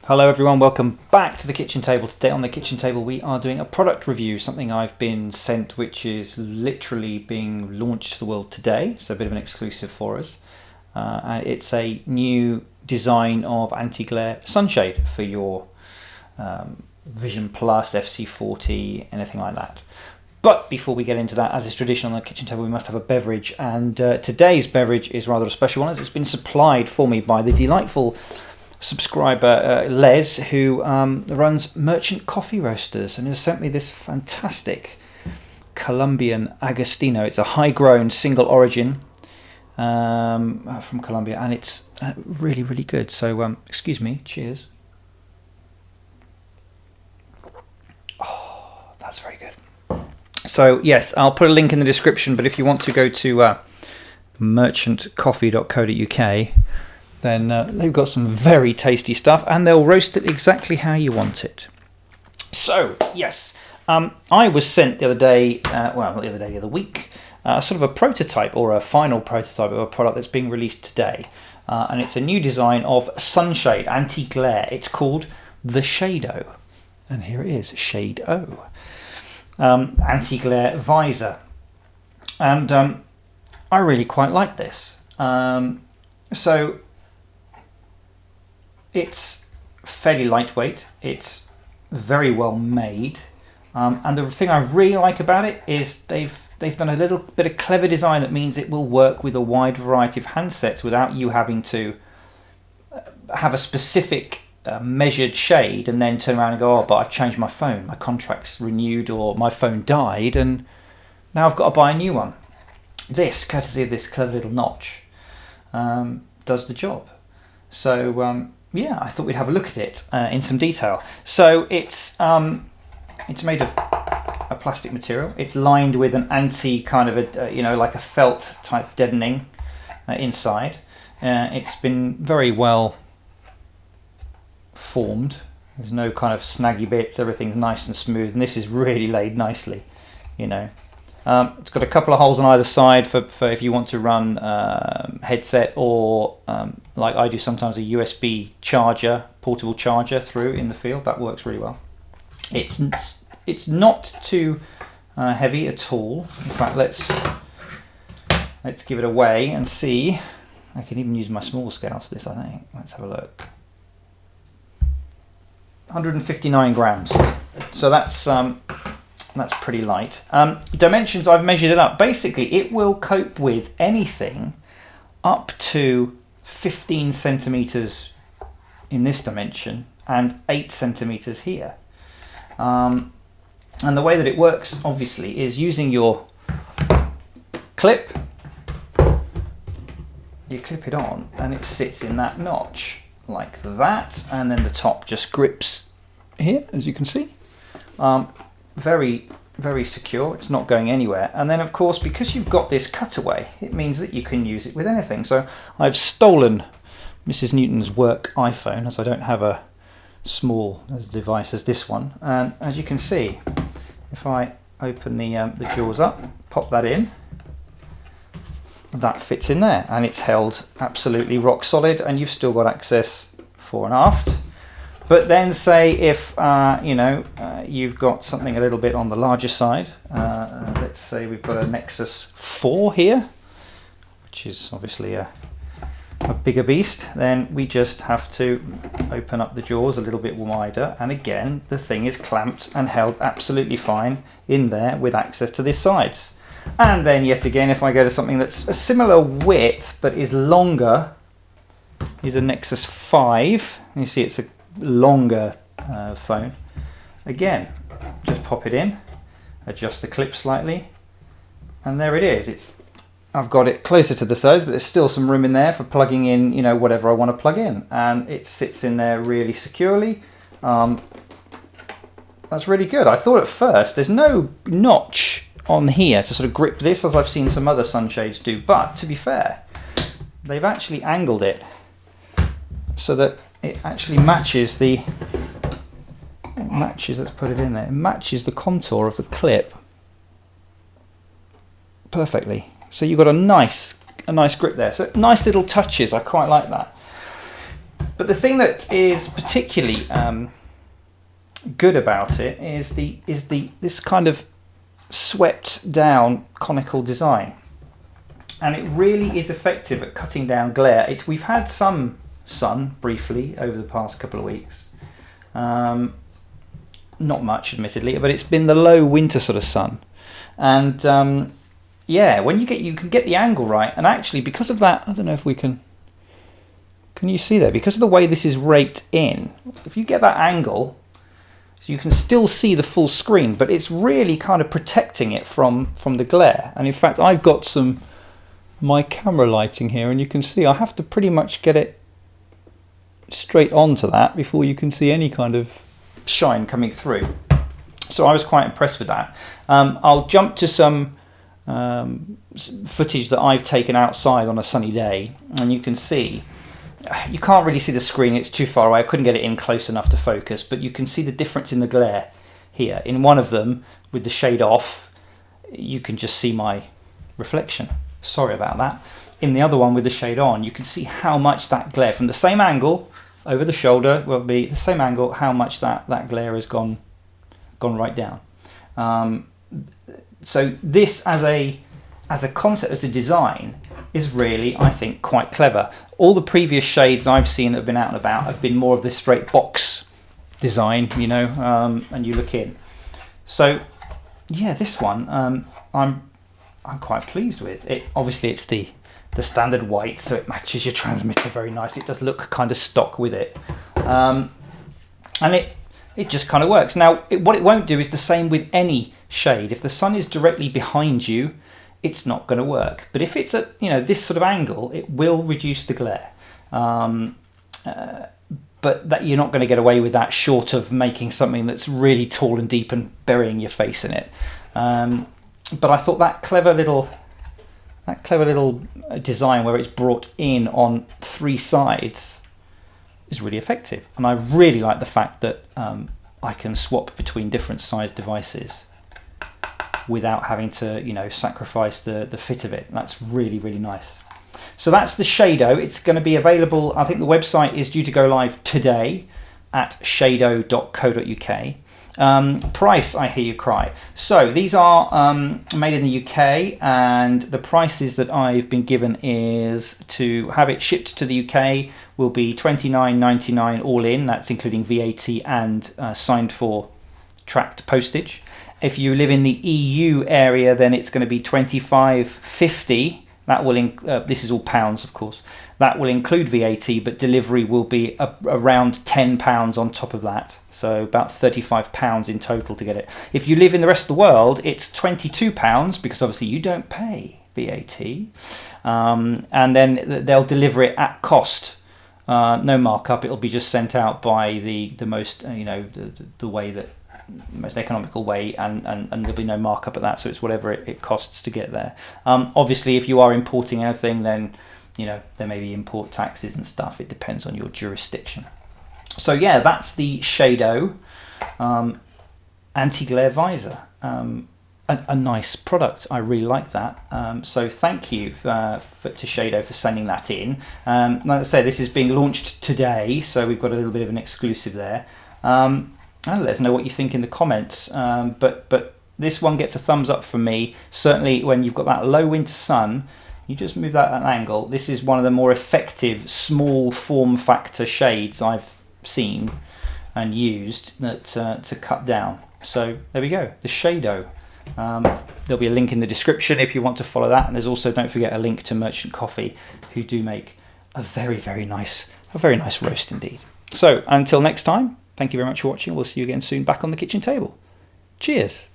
Hello everyone, welcome back to the kitchen table. Today on the kitchen table we are doing a product review, something I've been sent which is literally being launched to the world today, so a bit of an exclusive for us. And it's a new design of anti-glare sunshade for your Vision Plus, FC40, anything like that. But before we get into that, as is tradition on the kitchen table, we must have a beverage, and today's beverage is rather a special one as it's been supplied for me by the delightful subscriber Les, who runs Merchant Coffee Roasters, and has sent me this fantastic Colombian Agostino. It's a high-grown single origin from Colombia, and it's really, really good. So excuse me, cheers. Oh, that's very good. So yes, I'll put a link in the description, but if you want to go to merchantcoffee.co.uk, then they've got some very tasty stuff, and they'll roast it exactly how you want it. So yes, I was sent the other day, well, not the other day, the other week, sort of a prototype or a final prototype of a product that's being released today, and it's a new design of sunshade anti-glare. It's called the ShadeO, and here it is, ShadeO. Anti-glare visor, and I really quite like this. So it's fairly lightweight, it's very well made, and the thing I really like about it is they've done a little bit of clever design that means it will work with a wide variety of handsets without you having to have a specific measured shade and then turn around and go, oh, but I've changed my phone, my contract's renewed, or my phone died and now I've got to buy a new one. This, courtesy of this clever little notch, does the job. So yeah, I thought we'd have a look at it in some detail. So it's made of a plastic material. It's lined with an anti kind of a like a felt type deadening inside. It's been very well formed. There's no kind of snaggy bits. Everything's nice and smooth, and this is really laid nicely. It's got a couple of holes on either side for if you want to run headset or like I do sometimes, a USB charger, portable charger through in the field. That works really well. It's not too heavy at all. In fact, let's give it a weigh and see. I can even use my small scale for this, I think. Let's have a look. 159 grams. So that's pretty light. Dimensions, I've measured it up. Basically, it will cope with anything up to 15 centimeters in this dimension and 8 centimeters here. And the way that it works, obviously, is using your clip. You clip it on, and it sits in that notch like that, and then the top just grips here, as you can see. Very, very secure. It's not going anywhere. And then, of course, because you've got this cutaway, it means that you can use it with anything. So I've stolen Mrs. Newton's work iPhone, as I don't have a small device as this one. And as you can see, if I open the jaws up, pop that in, that fits in there, and it's held absolutely rock solid, and you've still got access fore and aft. But then say if you've got something a little bit on the larger side, let's say we've got a Nexus 4 here, which is obviously a bigger beast, then we just have to open up the jaws a little bit wider, and again the thing is clamped and held absolutely fine in there with access to the sides. And then yet again, if I go to something that's a similar width but is longer, is a Nexus 5, you see it's a longer phone. Again, just pop it in, adjust the clip slightly, and there it is. I've got it closer to the sides, but there's still some room in there for plugging in, whatever I want to plug in, and it sits in there really securely. That's really good. I thought at first there's no notch on here to sort of grip this, as I've seen some other sunshades do, but to be fair, they've actually angled it so that it actually matches let's put it in there, it matches the contour of the clip perfectly. So you've got a nice grip there. So nice little touches, I quite like that. But the thing that is particularly good about it is this kind of swept down conical design, and it really is effective at cutting down glare. We've had some sun briefly over the past couple of weeks, not much admittedly, but it's been the low winter sort of sun, and yeah, when you can get the angle right, and actually because of that, I don't know if we can you see there, because of the way this is raked in, if you get that angle, so you can still see the full screen, but it's really kind of protecting it from the glare. And in fact, I've got my camera lighting here, and you can see I have to pretty much get it straight onto that before you can see any kind of shine coming through. So I was quite impressed with that. I'll jump to some footage that I've taken outside on a sunny day, and you can see, you can't really see the screen, it's too far away, I couldn't get it in close enough to focus, but you can see the difference in the glare here. In one of them, with the shade off, you can just see my reflection. Sorry about that. In the other one with the shade on, you can see how much that glare, from the same angle over the shoulder, will be the same angle, how much that glare has gone right down. So this as a concept, as a design, is really, I think, quite clever. All the previous shades I've seen that have been out and about have been more of this straight box design, you know, and you look in. So yeah, this one I'm quite pleased with it. Obviously it's the standard white, so it matches your transmitter very nice. It does look kind of stock with it, and it just kind of works. Now what it won't do is the same with any shade. If the sun is directly behind you, it's not going to work. But if it's at, you know, this sort of angle, it will reduce the glare. But that you're not going to get away with that, short of making something that's really tall and deep and burying your face in it. But I thought that clever little design where it's brought in on three sides is really effective. And I really like the fact that I can swap between different size devices without having to, you know, sacrifice the fit of it. That's really, really nice. So that's the ShadeO. It's going to be available, I think the website is due to go live today at shadeo.co.uk. Price, I hear you cry. So these are made in the UK, and the prices that I've been given is to have it shipped to the UK will be $29.99 all in. That's including VAT and signed for tracked postage. If you live in the EU area, then it's going to be $25.50. That will this is all pounds, of course. That will include VAT, but delivery will be around £10 on top of that. So about £35 in total to get it. If you live in the rest of the world, it's £22 because obviously you don't pay VAT, and then they'll deliver it at cost. No markup. It'll be just sent out by the most the way that. Most economical way, and there'll be no markup at that, so it's whatever it costs to get there. Obviously if you are importing anything, then you know there may be import taxes and stuff. It depends on your jurisdiction. So yeah, that's the ShadeO anti-glare visor. A nice product. I really like that. So thank you to ShadeO for sending that in. Like I say, this is being launched today, so we've got a little bit of an exclusive there. And let us know what you think in the comments. But this one gets a thumbs up from me. Certainly when you've got that low winter sun, you just move that at an angle. This is one of the more effective small form factor shades I've seen and used that to cut down. So there we go, the ShadeO. There'll be a link in the description if you want to follow that. And there's also, don't forget, a link to Merchant Coffee, who do make a very nice roast indeed. So until next time, thank you very much for watching. We'll see you again soon back on the kitchen table. Cheers.